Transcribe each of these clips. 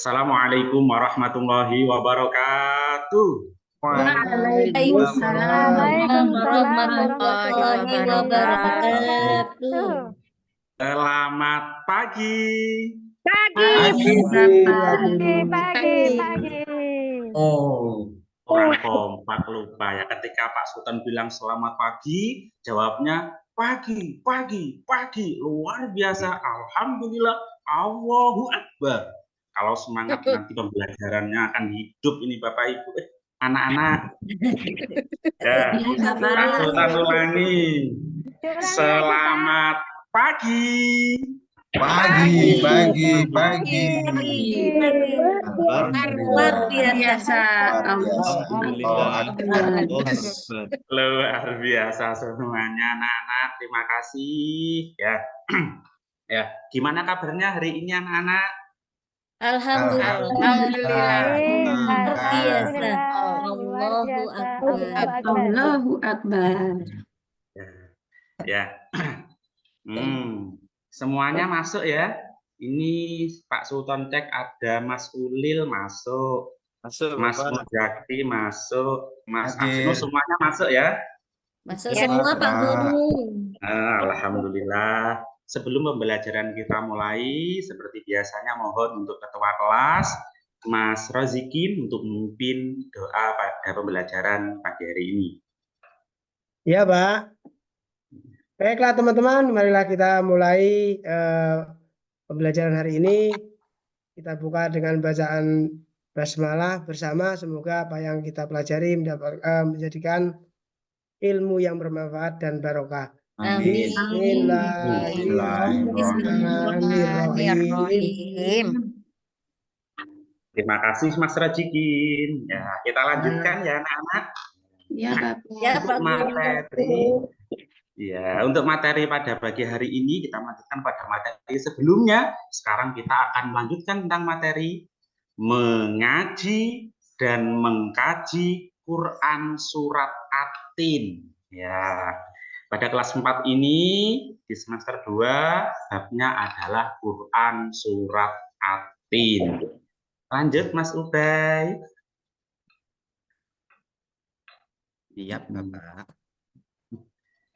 Assalamualaikum warahmatullahi wabarakatuh. Waalaikumsalam Waalaikumsalam warahmatullahi warahmatullahi wabarakatuh. wabarakatuh. Selamat pagi. Pagi, pagi. Oh, orang kompak lupa ya. Ketika Pak Sultan bilang selamat pagi, jawabnya pagi, pagi, pagi. Luar biasa. Alhamdulillah. Allahu Akbar. Kalau semangat nanti pembelajarannya akan hidup ini Bapak Ibu. Anak-anak. Ya, Pak Sultan ulangi. Selamat pagi. Pagi. Luar biasa. Luar biasa semuanya anak-anak. Terima kasih ya. Ya, gimana kabarnya hari ini anak-anak? Alhamdulillah. Biasa. Allahu Akbar. Ya. Semuanya masuk ya. Ini Pak Sultan cek ada Mas Ulil masuk. Mas Mujaki masuk. Mas Asno semuanya masuk ya. Masuk semua Pak Guru. Alhamdulillah. Sebelum pembelajaran kita mulai, seperti biasanya mohon untuk ketua kelas, Mas Rozikin untuk memimpin doa pada pembelajaran pagi hari ini. Ya, Pak. Baiklah teman-teman, marilah kita mulai pembelajaran hari ini. Kita buka dengan bacaan basmalah bersama. Semoga apa yang kita pelajari menjadikan ilmu yang bermanfaat dan barokah. Amin. Bismillahirrahmanirrahim. Terima kasih Mas Rozikin. Ya, kita lanjutkan ya anak-anak. Ya, Pak Guru. Untuk materi pada pagi hari ini kita melanjutkan pada materi sebelumnya. Sekarang kita akan melanjutkan tentang materi mengaji dan mengkaji Quran surat At-Tin. Ya, pada kelas 4 ini di semester 2 babnya adalah Quran surat At-Tin. Lanjut Mas Ubay. Iya, Bapak.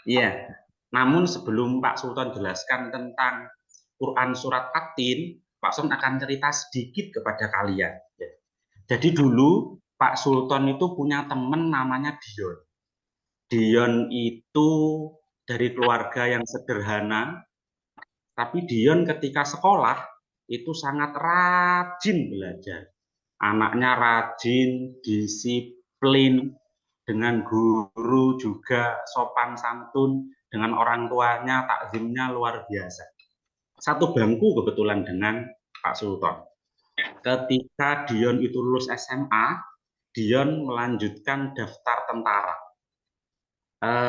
Iya, namun sebelum Pak Sultan jelaskan tentang Quran surat At-Tin, Pak Sultan akan cerita sedikit kepada kalian. Jadi dulu Pak Sultan itu punya teman namanya Dion. Dion itu dari keluarga yang sederhana, tapi Dion ketika sekolah itu sangat rajin belajar. Anaknya rajin, disiplin, dengan guru juga sopan santun, dengan orang tuanya takzimnya luar biasa. Satu bangku kebetulan dengan Pak Sultan. Ketika Dion itu lulus SMA, Dion melanjutkan daftar tentara.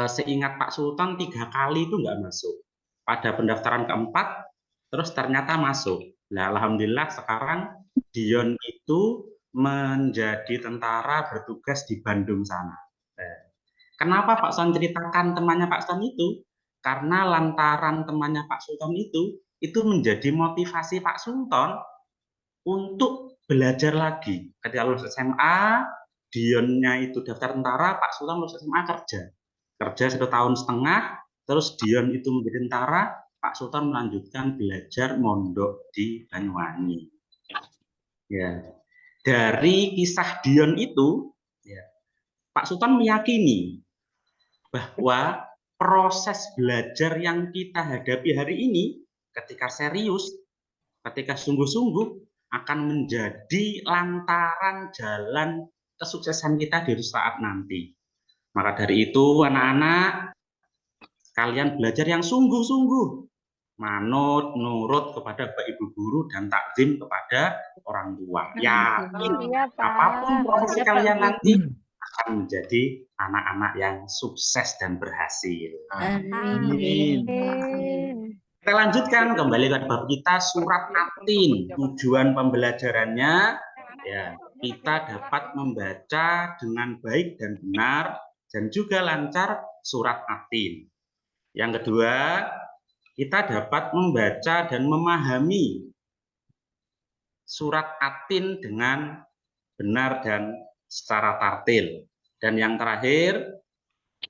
Seingat Pak Sultan 3 kali itu nggak masuk. Pada pendaftaran keempat, terus ternyata masuk. Nah, alhamdulillah sekarang Dion itu menjadi tentara bertugas di Bandung sana. Kenapa Pak Sultan ceritakan temannya Pak Sultan itu? Karena lantaran temannya Pak Sultan itu menjadi motivasi Pak Sultan untuk belajar lagi. Ketika lulus SMA, Dionnya itu daftar tentara, Pak Sultan lulus SMA kerja 1,5 tahun, terus Dion itu menjadi tentara, Pak Sultan melanjutkan belajar mondok di Banyuwangi. Ya, dari kisah Dion itu, ya, Pak Sultan meyakini bahwa proses belajar yang kita hadapi hari ini, ketika serius, ketika sungguh-sungguh, akan menjadi lantaran jalan kesuksesan kita di saat nanti. Maka dari itu, anak-anak, kalian belajar yang sungguh-sungguh, manut, nurut kepada Bapak Ibu guru dan takzim kepada orang tua. Yakin apapun profesi kalian nanti akan menjadi anak-anak yang sukses dan berhasil. Amin. Kita lanjutkan kembali ke bab kita surat At-Tin. Tujuan pembelajarannya ya kita dapat membaca dengan baik dan benar dan juga lancar surat At-Tin. Yang kedua, kita dapat membaca dan memahami surat atin dengan benar dan secara tartil. Dan yang terakhir,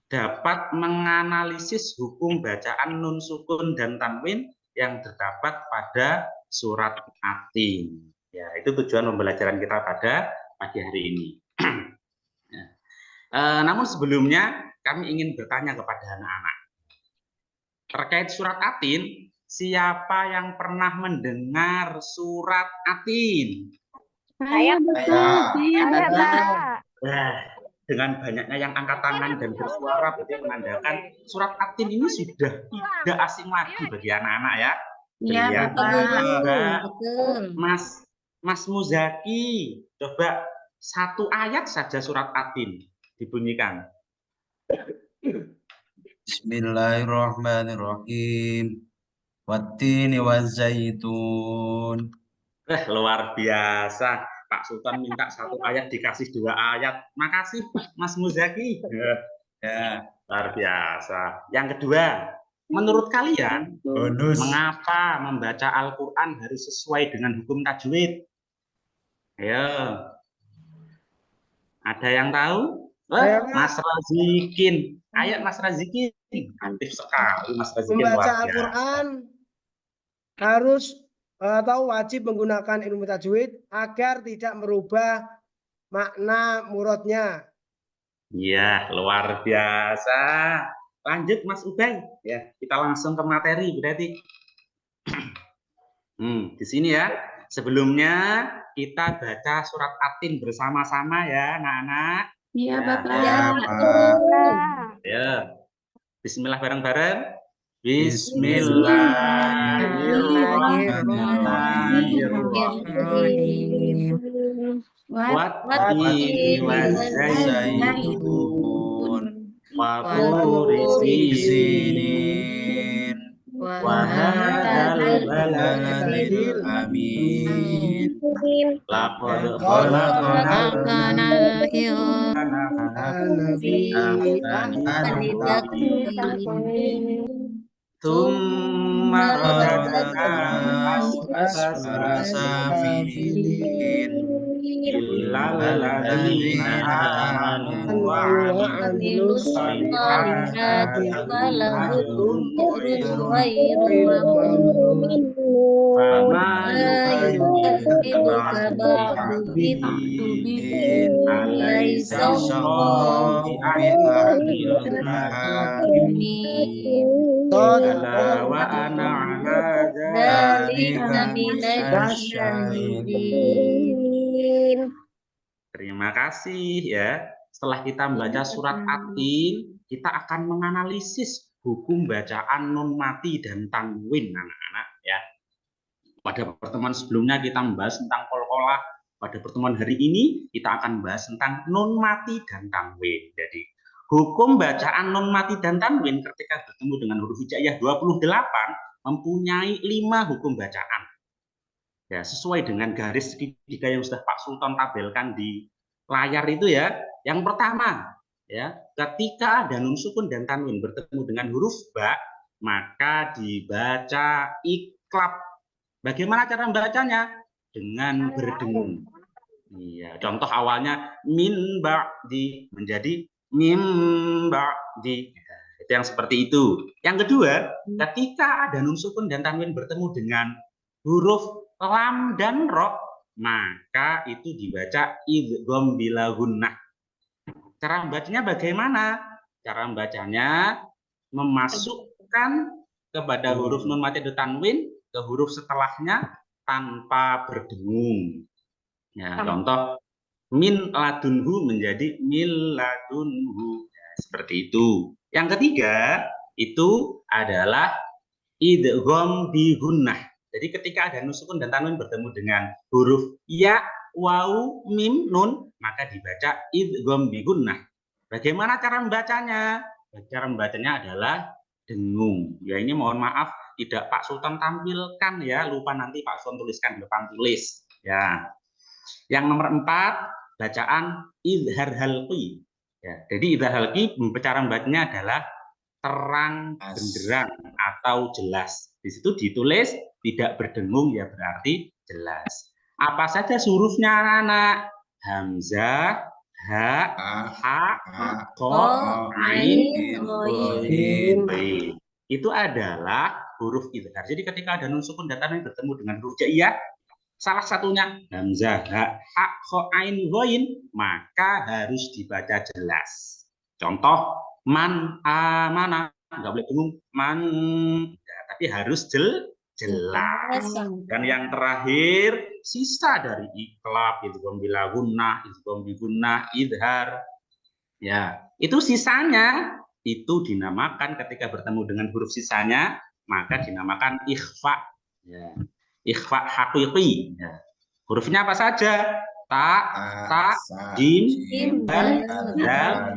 dapat menganalisis hukum bacaan nun sukun dan tanwin yang terdapat pada surat atin. Ya, itu tujuan pembelajaran kita pada pagi hari ini. Namun sebelumnya kami ingin bertanya kepada anak-anak. Terkait surat atin, siapa yang pernah mendengar surat atin? Saya Bapak. Nah, dengan banyaknya yang angkat tangan dan bersuara berarti menandakan surat atin ini sudah tidak asing lagi bagi anak-anak ya. Iya, Bapak. Coba Mas Muzaki, coba satu ayat saja surat atin dibunyikan. Bismillahirrahmanirrahim. Wattini wazzaitun. Luar biasa. Pak Sultan minta satu ayat dikasih 2 ayat. Makasih Mas Muzaki. Ya. Luar biasa. Yang kedua, menurut kalian Bonus. mengapa membaca Al-Quran harus sesuai dengan hukum tajwid? Ayo. Ada yang tahu? Mas Razikin. Ayo Mas Razikin. Aktif sekali Mas Razikin. Membaca Al-Quran harus atau wajib menggunakan ilmu tajwid agar tidak merubah makna muradnya. Iya, luar biasa. Lanjut Mas Ubay. Ya, kita langsung ke materi berarti. Di sini ya. Sebelumnya kita baca surat atin bersama-sama ya, anak-anak. Iya, Bapak. Ya. Bismillah bareng-bareng. Bismillahirrahmanirrahim. Wattini wazzaitun wa turi sinin wa hadzal baladil amin. Laqad khalaqnal Tsumma asfala safilin. illal ladzina amanu wa amilus solihati falahum ajrun fama yukadzibuka ba'du biddin alaysa Allahu bi'ahkamil hakimin. Bala wa ana ala dzalika minasyahidin. Terima kasih ya. Setelah kita membaca surat atin, kita akan menganalisis hukum bacaan nun mati dan tanwin, anak-anak ya. Pada pertemuan sebelumnya kita membahas tentang qalqalah. Pada pertemuan hari ini kita akan membahas tentang nun mati dan tanwin. Jadi hukum bacaan nun mati dan tanwin ketika bertemu dengan huruf hijaiyah 28 mempunyai 5 hukum bacaan. Ya, sesuai dengan garis segitiga yang sudah Pak Sultan tabelkan di layar itu ya. Yang pertama, ya, ketika ada nun sukun dan tanwin bertemu dengan huruf ba, maka dibaca iklab. Bagaimana cara membacanya? Dengan berdengung. Iya, contoh awalnya min ba'di menjadi mim ba'di. Itu yang seperti itu. Yang kedua, ketika ada nun sukun dan tanwin bertemu dengan huruf lam dan ro, maka itu dibaca idgham bila gunnah. Cara membacanya bagaimana? Cara membacanya memasukkan kepada huruf nun mati dan tanwin ke huruf setelahnya tanpa berdengung. Ya, contoh min ladunhu menjadi mil ladunhu. Ya, seperti itu. Yang ketiga itu adalah idgham bi gunnah. Jadi ketika ada nun sukun dan tanwin bertemu dengan huruf ya, waw, mim, nun, maka dibaca idgham bi gunnah. Bagaimana cara membacanya? Cara membacanya adalah dengung. Ya, ini mohon maaf tidak Pak Sultan tampilkan ya, lupa nanti Pak Sultan tuliskan di depan tulis. Ya. Yang nomor 4, bacaan izhar halqi. Ya, jadi izhar halqi cara membacanya adalah terang benderang atau jelas. Di situ ditulis tidak berdengung ya berarti jelas. Apa saja hurufnya anak-anak? Hamzah, ha, ha, ko, ain, Ain. baik. Itu adalah huruf idhar. Jadi ketika ada nun sukun dan tanwin bertemu dengan huruf jaiyah, salah satunya hamzah, ha, ko, ain, ghain, maka harus dibaca jelas. Contoh man, mana, nggak boleh bingung man, ya, tapi harus jelas. Dan yang terakhir sisa dari iklab, idgham bila gunnah, idgham bi gunnah, idhar. Ya, itu sisanya itu dinamakan ketika bertemu dengan huruf sisanya maka dinamakan ikhfa. Ya. Ikhfa haqiqi. Ya. Hurufnya apa saja? Ta, jim, dal, ja,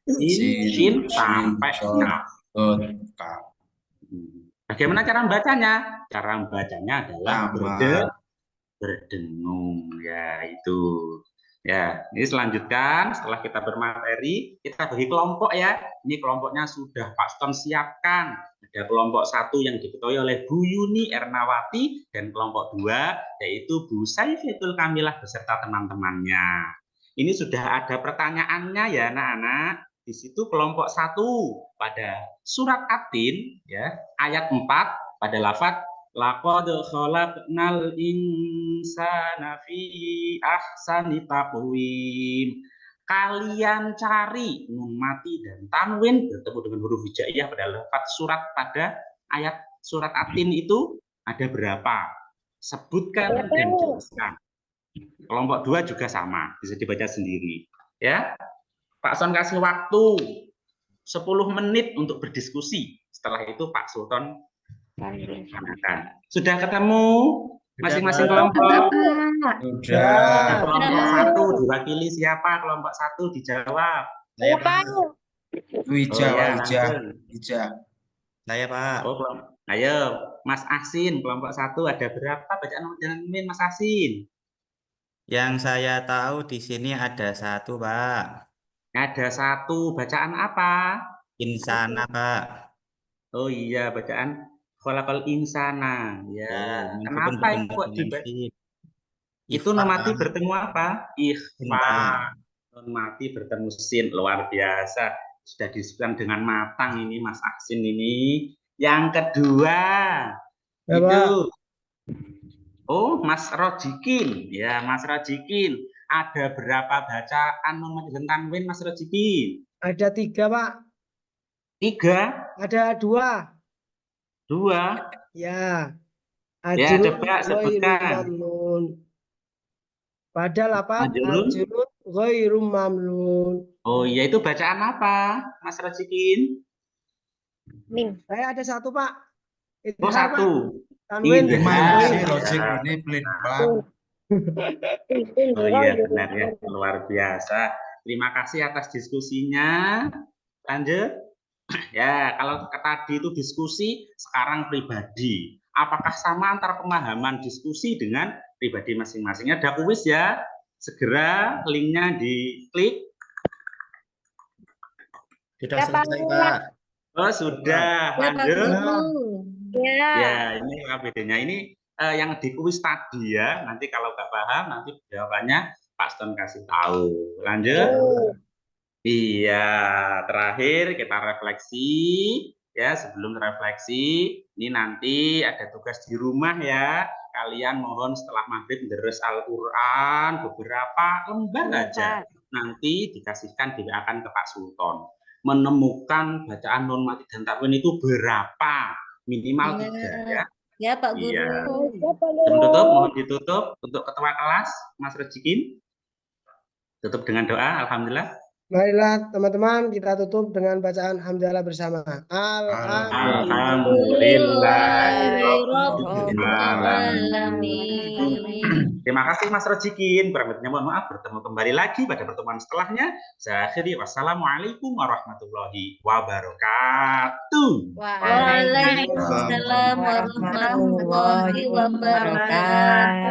sin, sampai kaf. Bagaimana cara membacanya? Cara membacanya adalah berdengung, ya itu. Ya, ini selanjutkan setelah kita bermateri, kita bagi kelompok ya. Ini kelompoknya sudah Pak Ston siapkan. Ada kelompok 1 yang diketuai oleh Bu Yuni Ernawati dan kelompok 2 yaitu Bu Saifatul Kamilah beserta teman-temannya. Ini sudah ada pertanyaannya ya anak-anak. Di situ kelompok 1 pada surat At-Tin ya, ayat 4 pada lafaz laqad khalaqnal insana fi ahsani taqwim. Kalian cari nun mati dan tanwin bertemu dengan huruf hijaiyah pada lafaz surat pada ayat surat At-Tin itu ada berapa? Sebutkan dan jelaskan. Kelompok 2 juga sama, bisa dibaca sendiri. Ya, Pak Son kasih waktu 10 menit untuk berdiskusi. Setelah itu Pak Sultan sudah ketemu masing-masing kelompok? Sudah. Kelompok 1 diwakili siapa? Kelompok 1 dijawab. Saya Pak. Ija. Saya Pak. Oh, ayo, Mas Asin, kelompok 1 ada berapa bacaan Min Mas Asin? Yang saya tahu di sini ada 1, Pak. Ada 1, bacaan apa? Insana, Pak. Oh iya, bacaan khalaqal insana. Ya, kenapa kok dibaca? Itu nun mati bertemu apa? Ikhfa. Nun mati bertemu sin, luar biasa. Sudah disebutkan dengan matang ini Mas Aksin ini. Yang kedua, Ya, itu. Oh, Mas Rojikin. Ya, Mas Rojikin. Ada berapa bacaan nun mati dan tanwin Mas Rojikin? Ada 3, Pak. 3? Ada 2. 2? Ya. Ya, coba sebutkan. Pada lafaz ajrun ghairum mamnun. Oh iya, itu bacaan apa, Mas Rojikin? Saya ada 1, Pak. Oh, 1. Tanwin. Gimana sih logik ini pelin-pelan? Oh iya, benar ya, luar biasa. Terima kasih atas diskusinya. Lanjut. Ya, kalau tadi itu diskusi, sekarang pribadi. Apakah sama antara pemahaman diskusi dengan pribadi masing-masing? Ada kuis ya. Segera linknya diklik. Sudah selesai, Pak. Oh, sudah. Lanjut. Ya, ini bedanya. Ini yang di kuis tadi ya. Nanti kalau nggak paham, nanti jawabannya Pak Ston kasih tahu. Lanjut. Iya, terakhir kita refleksi ya. Sebelum refleksi, ini nanti ada tugas di rumah ya. Kalian mohon setelah maghrib deres Al-Quran beberapa lembar aja. Nanti dikasihkan akan ke Pak Sultan. Menemukan bacaan nun mati dan tanwin itu berapa? Minimal 3 ya. Ya Pak Guru. Iya. Tutup, mohon ditutup untuk ketua kelas Mas Rejikin. Tutup dengan doa. Alhamdulillah. Marilah teman-teman kita tutup dengan bacaan hamdalah bersama. Terima kasih Mas Rojikin. Kurang lebihnya mohon maaf. Bertemu kembali lagi pada pertemuan setelahnya. Saya akhiri. Wassalamualaikum warahmatullahi wabarakatuh. Waalaikumsalam warahmatullahi wabarakatuh.